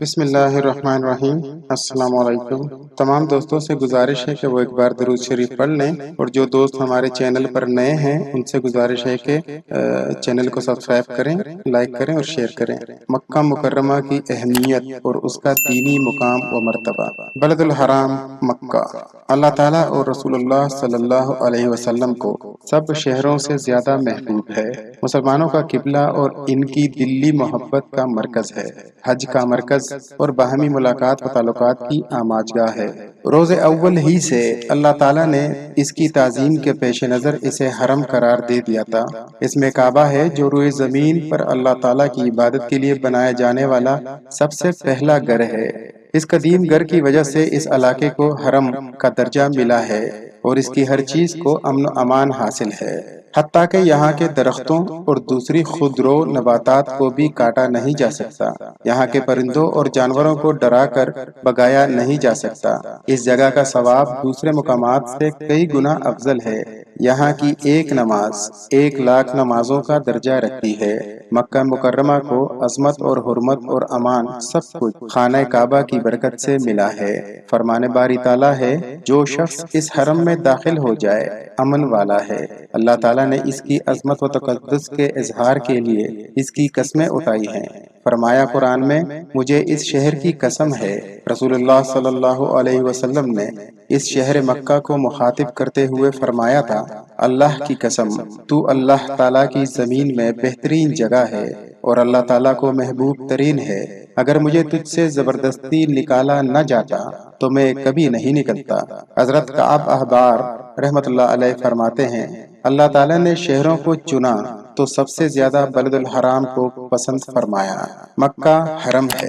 بسم اللہ الرحمن الرحیم۔ السلام علیکم۔ تمام دوستوں سے گزارش ہے کہ وہ ایک بار درود شریف پڑھ لیں، اور جو دوست ہمارے چینل پر نئے ہیں ان سے گزارش ہے کہ چینل کو سبسکرائب کریں، لائک کریں اور شیئر کریں۔ مکہ مکرمہ کی اہمیت اور اس کا دینی مقام و مرتبہ۔ بلد الحرام مکہ اللہ تعالیٰ اور رسول اللہ صلی اللہ علیہ وسلم کو سب شہروں سے زیادہ محبوب ہے، مسلمانوں کا قبلہ اور ان کی دلی محبت کا مرکز ہے، حج کا مرکز اور باہمی ملاقات و تعلقات کی آماجگاہ ہے۔ روز اول ہی سے اللہ تعالیٰ نے اس کی تعظیم کے پیش نظر اسے حرم قرار دے دیا تھا۔ اس میں کعبہ ہے جو روئے زمین پر اللہ تعالیٰ کی عبادت کے لیے بنایا جانے والا سب سے پہلا گھر ہے۔ اس قدیم گھر کی وجہ سے اس علاقے کو حرم کا درجہ ملا ہے اور اس کی ہر چیز کو امن و امان حاصل ہے، حتیٰ کہ یہاں کے درختوں اور دوسری خودرو نباتات کو بھی کاٹا نہیں جا سکتا۔ یہاں کے پرندوں اور جانوروں کو ڈرا کر بگایا نہیں جا سکتا۔ اس جگہ کا ثواب دوسرے مقامات سے کئی گنا افضل ہے۔ یہاں کی ایک نماز 1,00,000 نمازوں کا درجہ رکھتی ہے۔ مکہ مکرمہ کو عظمت اور حرمت اور امان سب کچھ خانہ کعبہ کی برکت سے ملا ہے۔ فرمان باری تعالیٰ ہے، جو شخص اس حرم میں داخل ہو جائے امن والا ہے۔ اللہ تعالیٰ نے اس کی عظمت و تقدس کے اظہار کے لیے اس کی قسمیں اٹھائی ہیں۔ فرمایا قرآن میں، مجھے اس شہر کی قسم ہے۔ رسول اللہ صلی اللہ علیہ وسلم نے اس شہر مکہ کو مخاطب کرتے ہوئے فرمایا تھا، اللہ کی قسم، تو اللہ تعالیٰ کی زمین میں بہترین جگہ ہے اور اللہ تعالیٰ کو محبوب ترین ہے۔ اگر مجھے تجھ سے زبردستی نکالا نہ جاتا تو میں کبھی نہیں نکلتا۔ حضرت کعب احبار رحمت اللہ علیہ فرماتے ہیں، اللہ تعالیٰ نے شہروں کو چنا تو سب سے زیادہ بلد الحرام کو پسند فرمایا۔ مکہ حرم ہے۔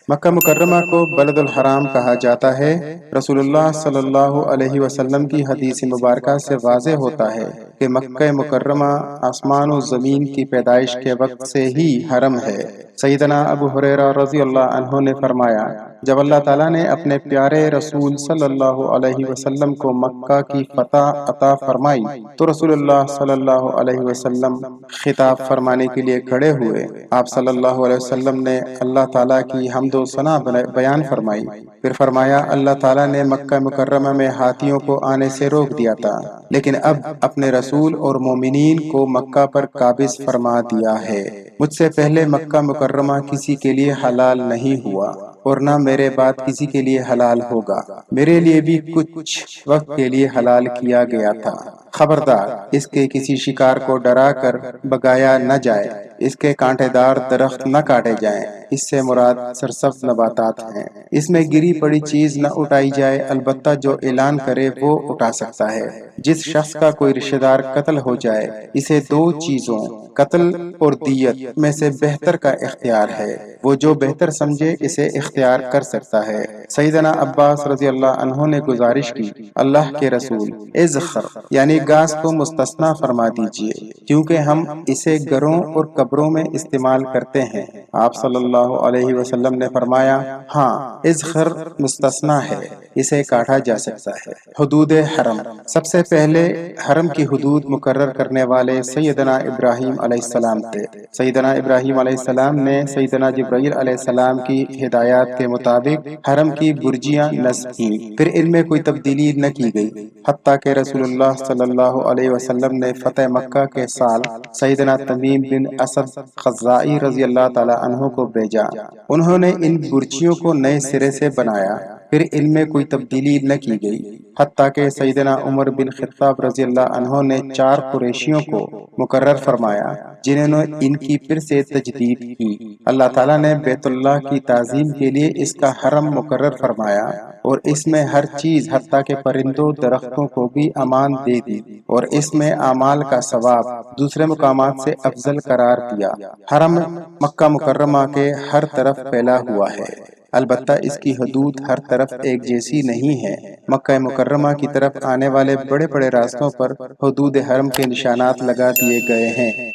مکہ مکرمہ کو بلد الحرام کہا جاتا ہے۔ رسول اللہ صلی اللہ علیہ وسلم کی حدیث مبارکہ سے واضح ہوتا ہے کہ مکہ مکرمہ آسمان و زمین کی پیدائش کے وقت سے ہی حرم ہے۔ سیدنا ابو ہریرہ رضی اللہ عنہ نے فرمایا، جب اللہ تعالیٰ نے اپنے پیارے رسول صلی اللہ علیہ وسلم کو مکہ کی فتح عطا فرمائی تو رسول اللہ صلی اللہ علیہ وسلم خطاب فرمانے کے لیے کھڑے ہوئے۔ آپ صلی اللہ علیہ وسلم نے اللہ تعالیٰ کی حمد و ثنا بیان فرمائی، پھر فرمایا، اللہ تعالیٰ نے مکہ مکرمہ میں ہاتھیوں کو آنے سے روک دیا تھا، لیکن اب اپنے رسول اور مومنین کو مکہ پر قابض فرما دیا ہے۔ مجھ سے پہلے مکہ مکرمہ کسی کے لیے حلال نہیں ہوا اور نہ میرے بعد کسی کے لیے حلال ہوگا۔ میرے لیے بھی کچھ وقت کے لیے حلال کیا گیا تھا۔ خبردار، اس کے کسی شکار کو ڈرا کر بگایا نہ جائے، اس کے کانٹے دار درخت نہ کاٹے جائیں، اس سے مراد سرسبز نباتات ہیں۔ اس میں گری پڑی چیز نہ اٹھائی جائے، البتہ جو اعلان کرے وہ اٹھا سکتا ہے۔ جس شخص کا کوئی رشتہ دار قتل ہو جائے، اسے 2 چیزوں قتل اور دیت میں سے بہتر کا اختیار ہے۔ وہ جو بہتر سمجھے اسے اختیار کر سکتا ہے۔ سیدنا عباس رضی اللہ عنہ نے گزارش کی، اللہ کے رسول، اذخر یعنی گھاس کو مستثنیٰ فرما دیجئے، کیونکہ ہم اسے گھروں اور قبروں میں استعمال کرتے ہیں۔ آپ صلی اللہ علیہ وسلم نے فرمایا، ہاں، اذخر مستثنیٰ ہے، اسے کاٹا جا سکتا ہے۔ حدود حرم۔ سب سے پہلے حرم کی حدود مقرر کرنے والے سیدنا ابراہیم علیہ السلام تھے۔ سیدنا ابراہیم علیہ السلام نے سیدنا جبرائیل علیہ السلام کی ہدایات کے مطابق حرم کی برجیاں نصب کیں، پھر ان میں کوئی تبدیلی نہ کی گئی، حتیٰ کہ رسول اللہ صلی اللہ علیہ وسلم نے فتح مکہ کے سال سیدنا تمیم بن اسد خزاعی رضی اللہ تعالی عنہ کو بھیجا۔ انہوں نے ان برجیوں کو نئے سرے سے بنایا، پھر ان میں کوئی تبدیلی نہ کی گئی، حتیٰ کہ سیدنا عمر بن خطاب رضی اللہ عنہ نے 4 قریشیوں کو مقرر فرمایا جنہوں نے ان کی پھر سے تجدید کی۔ اللہ تعالیٰ نے بیت اللہ کی تعظیم کے لیے اس کا حرم مقرر فرمایا اور اس میں ہر چیز حتیٰ کہ پرندوں درختوں کو بھی امان دے دی، اور اس میں اعمال کا ثواب دوسرے مقامات سے افضل قرار دیا۔ حرم مکہ مکرمہ کے ہر طرف پھیلا ہوا ہے، البتہ اس کی حدود ہر طرف ایک جیسی نہیں ہے۔ مکہ مکرمہ کی طرف آنے والے بڑے بڑے راستوں پر حدود حرم کے نشانات لگا دیے گئے ہیں۔